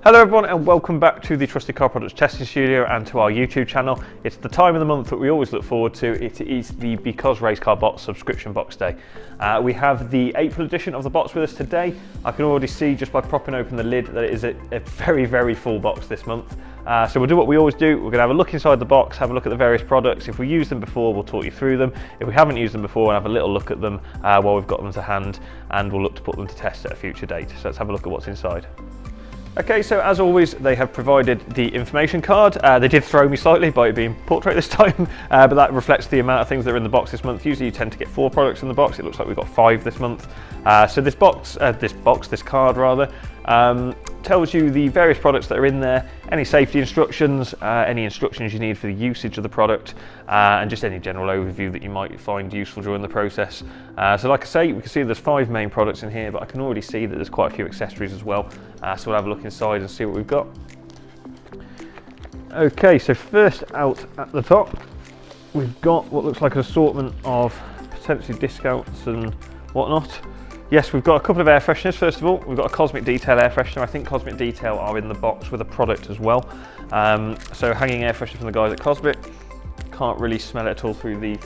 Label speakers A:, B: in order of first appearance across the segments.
A: Hello everyone and welcome back to the Trusted Car Products Testing Studio and to our YouTube channel. It's the time of the month that we always look forward to. It is the BecauseRaceCarBox subscription box day. We have the April edition of the box with us today. I can already see just by propping open the lid that it is a very full box this month. So we'll do what we always do. We're going to have a look inside the box, have a look at the various products. If we used them before, we'll talk you through them. If we haven't used them before, we'll have a little look at them while we've got them to hand, and we'll look to put them to test at a future date. So let's have a look at what's inside. Okay, so as always, they have provided the information card. They did throw me slightly by it being portrait this time, but that reflects the amount of things that are in the box this month. Usually you tend to get 4 products in the box. It looks like we've got 5 this month. So this card rather, tells you the various products that are in there, any safety instructions, any instructions you need for the usage of the product, and just any general overview that you might find useful during the process. So like I say, we can see there's 5 main products in here, but I can already see that there's quite a few accessories as well. So we'll have a look inside and see what we've got. Okay, so first out at the top, we've got what looks like an assortment of potentially discounts and whatnot. Yes, we've got a couple of air fresheners. First of all, we've got a Cosmic Detail air freshener. I think Cosmic Detail are in the box with a product as well. So hanging air freshener from the guys at Cosmic. Can't really smell it at all through the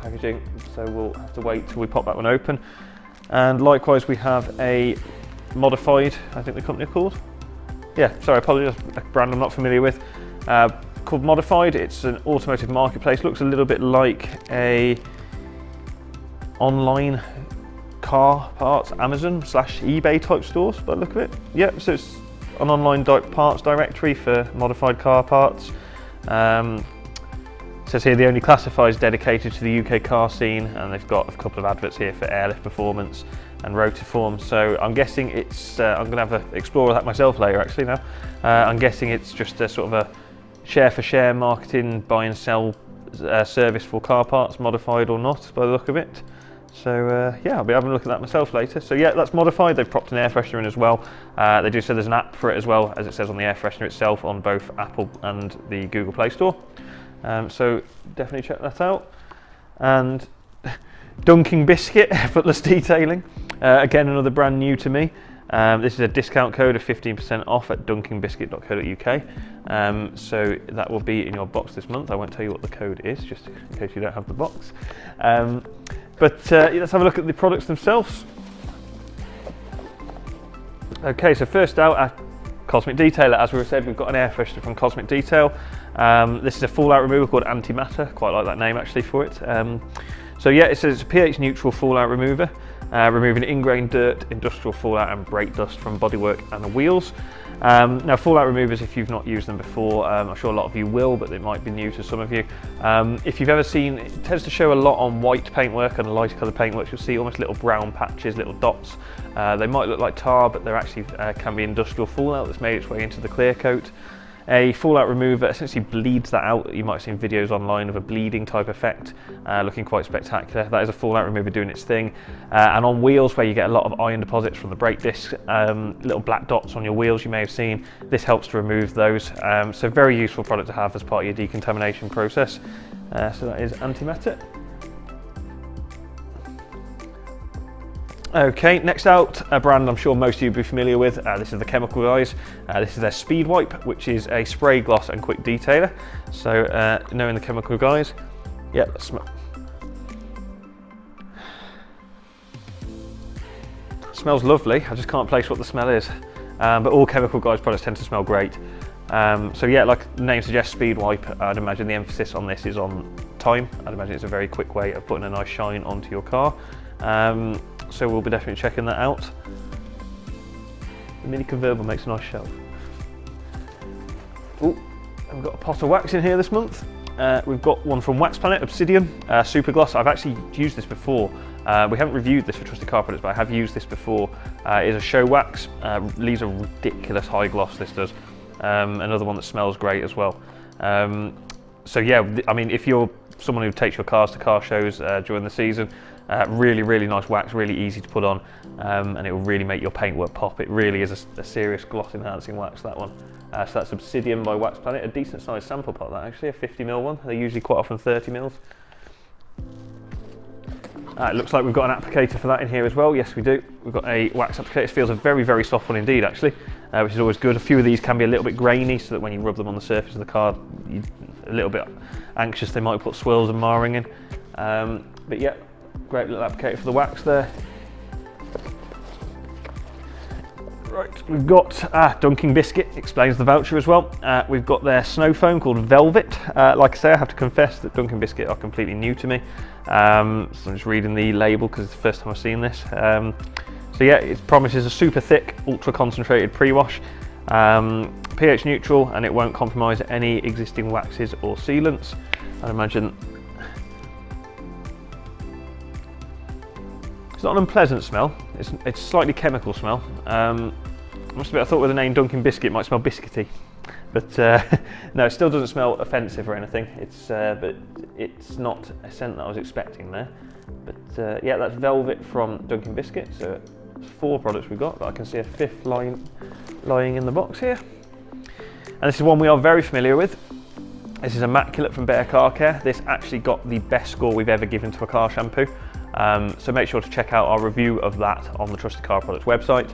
A: packaging, so we'll have to wait till we pop that one open. And likewise, we have a Modified, I think the company are called. Yeah, sorry, apologies, a brand I'm not familiar with. Called Modified. It's an automotive marketplace. Looks a little bit like a online car parts Amazon / eBay type stores by the look of it. Yep, so it's an online parts directory for modified car parts. It says here the only classifieds dedicated to the UK car scene, and they've got a couple of adverts here for airlift performance and rotiform. So I'm guessing it's, I'm going to have to explore that myself later actually now. I'm guessing it's just a sort of a share for share marketing, buy and sell service for car parts, modified or not by the look of it. So yeah, I'll be having a look at that myself later. So yeah, that's Modified. They've propped an air freshener in as well. They do say there's an app for it as well, as it says on the air freshener itself on both Apple and the Google Play Store. So definitely check that out. And Dunking Biscuit, footless detailing. Again, another brand new to me. This is a discount code of 15% off at dunkingbiscuit.co.uk. So that will be in your box this month. I won't tell you what the code is, just in case you don't have the box. But let's have a look at the products themselves. Okay, so first out, at Cosmic Detail. As we said, we've got an air freshener from Cosmic Detail. This is a fallout remover called Antimatter. Quite like that name actually for it. So yeah, it says it's a pH neutral fallout remover, removing ingrained dirt, industrial fallout and brake dust from bodywork and the wheels. Now fallout removers, if you've not used them before, I'm sure a lot of you will, but it might be new to some of you. If you've ever seen, it tends to show a lot on white paintwork and lighter coloured paintwork. You'll see almost little brown patches, little dots. They might look like tar, but they're actually can be industrial fallout that's made its way into the clear coat. A fallout remover essentially bleeds that out. You might have seen videos online of a bleeding type effect, looking quite spectacular. That is a fallout remover doing its thing. And on wheels where you get a lot of iron deposits from the brake discs, little black dots on your wheels you may have seen, this helps to remove those. So very useful product to have as part of your decontamination process. So that is Antimatter. Okay, next out, a brand I'm sure most of you will be familiar with. This is the Chemical guys. This is their Speed Wipe, which is a spray, gloss and quick detailer. So knowing the Chemical guys, yeah, smells lovely. I just can't place what the smell is. But all Chemical guys products tend to smell great. So yeah, like the name suggests, Speed Wipe, I'd imagine the emphasis on this is on time. I'd imagine it's a very quick way of putting a nice shine onto your car. So we'll be definitely checking that out. The mini convertible makes a nice shelf. Oh, we've got a pot of wax in here this month. We've got one from Wax Planet, Obsidian, Super Gloss. I've actually used this before. We haven't reviewed this for Trusted Car Products, but I have used this before. It is a show wax, leaves a ridiculous high gloss, this does. Another one that smells great as well. So yeah, I mean, if you're someone who takes your cars to car shows during the season, really nice wax, really easy to put on, and it will really make your paintwork pop. It really is a serious gloss enhancing wax, that one. So that's Obsidian by Wax Planet, a decent sized sample pot that actually, a 50mm one. They're usually quite often 30mm. It looks like we've got an applicator for that in here as well. Yes, we do. We've got a wax applicator. It feels a very, very soft one indeed, actually, which is always good. A few of these can be a little bit grainy, so that when you rub them on the surface of the car, you're a little bit anxious they might put swirls and marring in. But yeah, great little applicator for the wax there. Right, we've got Dunking Biscuit, explains the voucher as well. We've got their snow foam called Velvet. Like I say, I have to confess that Dunking Biscuit are completely new to me. So I'm just reading the label because it's the first time I've seen this. So yeah, it promises a super thick, ultra concentrated pre-wash, pH neutral, and it won't compromise any existing waxes or sealants. I'd imagine it's not an unpleasant smell. It's a slightly chemical smell. I must admit, I thought with the name Dunking Biscuit it might smell biscuity, but no, it still doesn't smell offensive or anything. But it's not a scent that I was expecting there. But yeah, that's Velvet from Dunking Biscuit. So it's 4 products we've got, but I can see a 5th lying in the box here. And this is one we are very familiar with. This is Immaculate from Better Car Care. This actually got the best score we've ever given to a car shampoo. So make sure to check out our review of that on the Trusted Car Products website.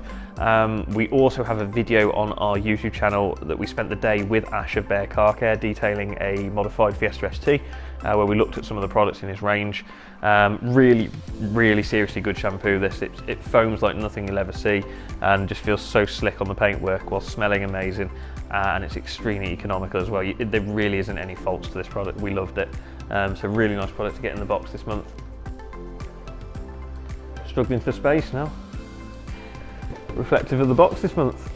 A: We also have a video on our YouTube channel that we spent the day with Ash of Better Car Care detailing a modified Fiesta ST, where we looked at some of the products in his range. Really, really seriously good shampoo. It foams like nothing you'll ever see and just feels so slick on the paintwork while smelling amazing, and it's extremely economical as well. There really isn't any faults to this product. We loved it. So really nice product to get in the box this month. Struggling for space now. Reflective of the box this month.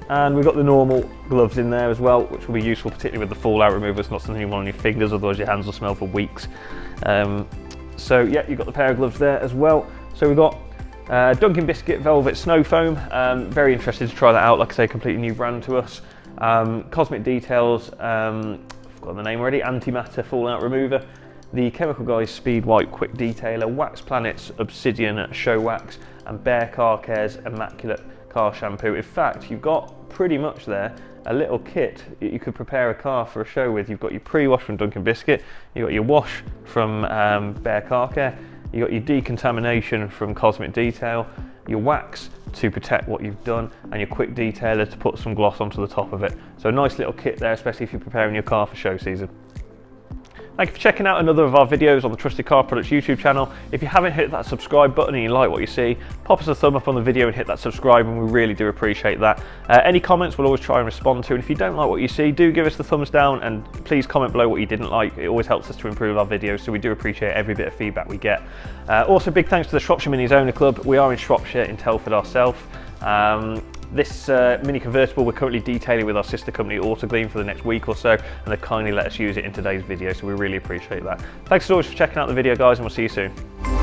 A: And we've got the normal gloves in there as well, which will be useful particularly with the fallout remover. It's not something you want on your fingers, otherwise your hands will smell for weeks. So yeah, you've got the pair of gloves there as well. So we've got Dunking Biscuit Velvet Snow Foam. Very interested to try that out. Like I say, completely new brand to us. Cosmic Details, I've got the name already, Antimatter Fallout Remover. The Chemical Guys Speed White Quick Detailer, Wax Planet's Obsidian Show Wax, and Better Car Care's Immaculate Car Shampoo. In fact, you've got pretty much there a little kit you could prepare a car for a show with. You've got your pre-wash from Dunking Biscuit, you've got your wash from Better Car Care, you've got your decontamination from Cosmic Detail, your wax to protect what you've done, and your quick detailer to put some gloss onto the top of it. So a nice little kit there, especially if you're preparing your car for show season. Thank you for checking out another of our videos on the Trusted Car Products YouTube channel. If you haven't hit that subscribe button and you like what you see, pop us a thumb up on the video and hit that subscribe, and we really do appreciate that. Any comments we'll always try and respond to, and if you don't like what you see, do give us the thumbs down and please comment below what you didn't like. It always helps us to improve our videos, so we do appreciate every bit of feedback we get. Also, big thanks to the Shropshire Minis Owner Club. We are in Shropshire in Telford ourselves. This Mini convertible we're currently detailing with our sister company Autogleam for the next week or so, and they've kindly let us use it in today's video, so we really appreciate that. Thanks as always for checking out the video, guys, and we'll see you soon.